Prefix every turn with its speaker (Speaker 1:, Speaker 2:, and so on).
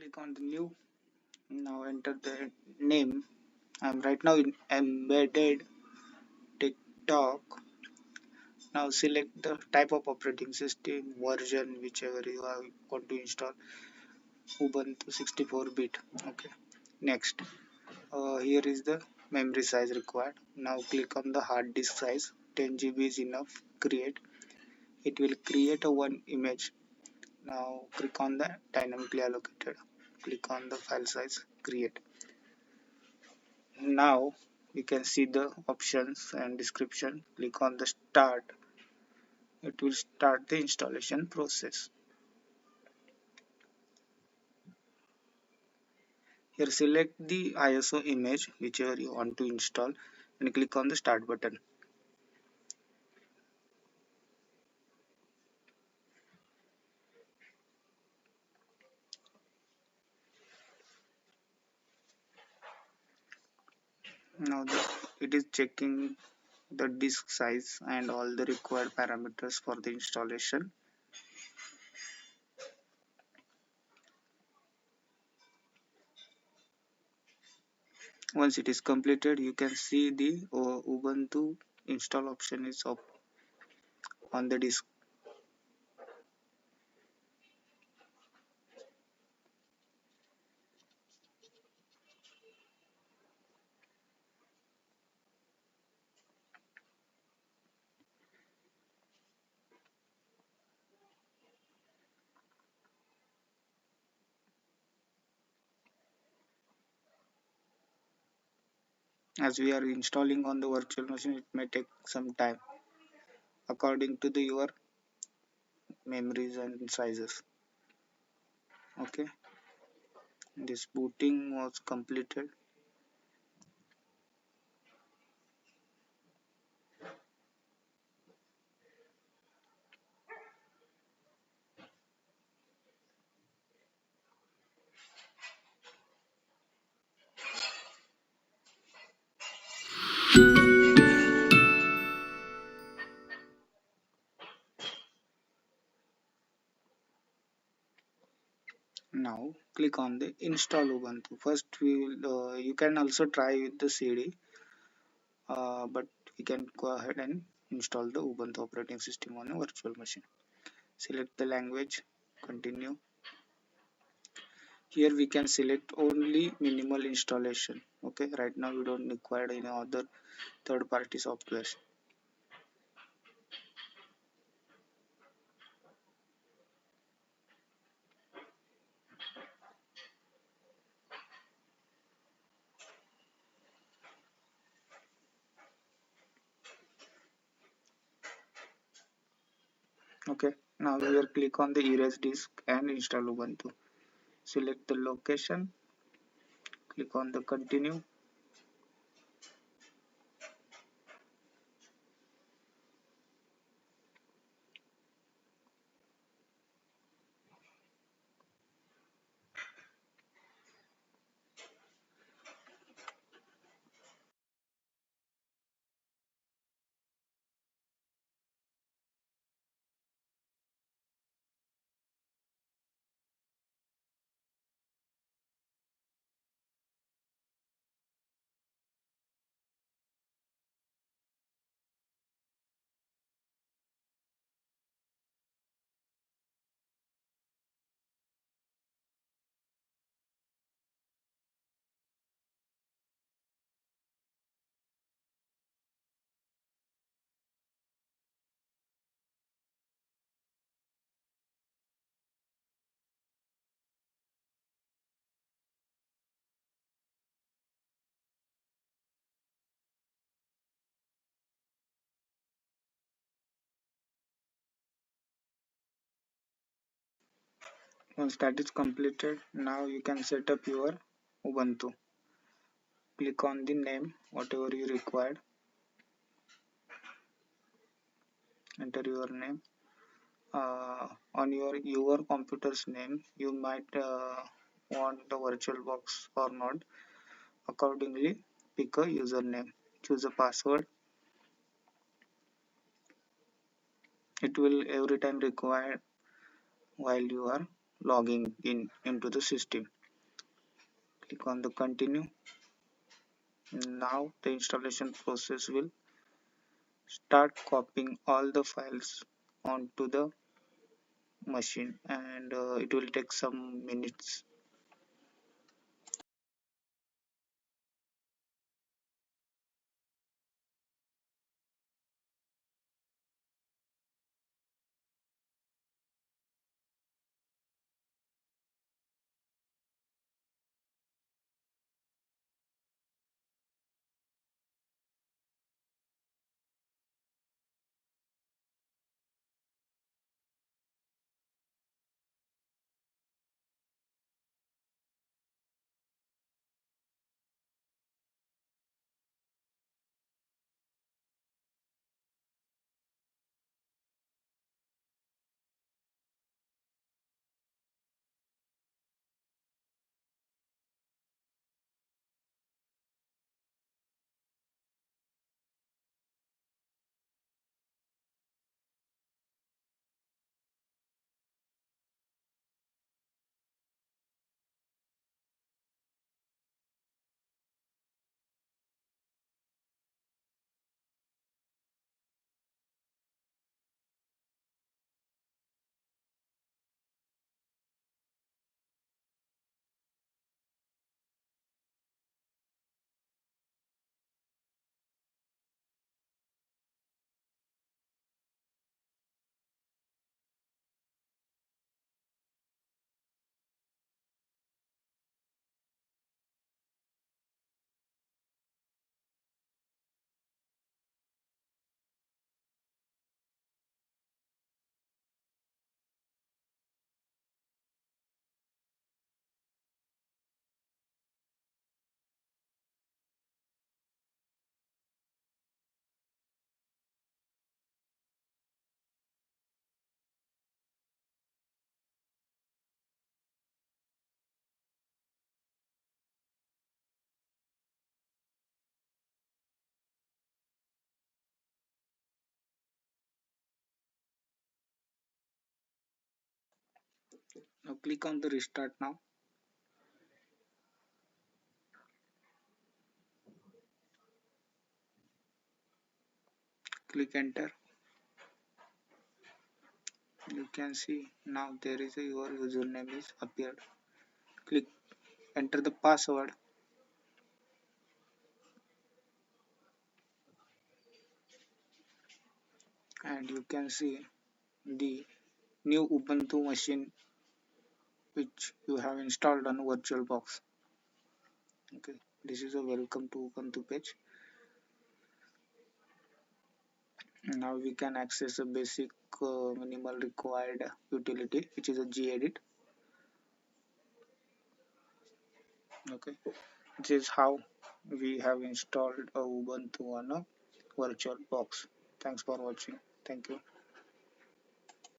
Speaker 1: Click on the new. Now enter the name. I'm right now in embedded TikTok. Now select the type of operating system, version, whichever you are going to install. Ubuntu 64-bit. Okay. Next. Here is the memory size required. Now click on the hard disk size. 10 GB is enough. Create. It will create a one image. Now click on the dynamically allocated. Click on the file size. Create. Now you can see the options and description. Click on the start. It will start the installation process. Here select the ISO image whichever you want to install and click on the start button. Now it is checking the disk size and all the required parameters for the installation. Once it is completed, you can see the Ubuntu install option is up on the disk. As we are installing on the virtual machine, it may take some time according to the your memories and sizes. Okay, this booting was completed. Now click on the install Ubuntu. First, we will, you can also try with the CD, but we can go ahead and install the Ubuntu operating system on a virtual machine. Select the language, continue. Here we can select only minimal installation. Okay, right now we don't require any other third-party software. Okay, now here click on the erase disk and install Ubuntu. Select the location, click on the continue. Once that is completed, now you can set up your Ubuntu. Click on the name, whatever you required. Enter your name. On your computer's name, you might want the virtualbox or not. Accordingly, pick a username. Choose a password. It will every time require while you are logging in into the system. Click on the continue. Now the installation process will start copying all the files onto the machine, and it will take some minutes. Now click on the restart. Now click enter. You can see now there is a your username is appeared. Click enter the password, and you can see the new Ubuntu machine which you have installed on virtualbox. Okay, this is a welcome to Ubuntu page. Now we can access a basic minimal required utility which is a gedit. Okay, this is how we have installed a Ubuntu on a virtual box. Thanks for watching. Thank you.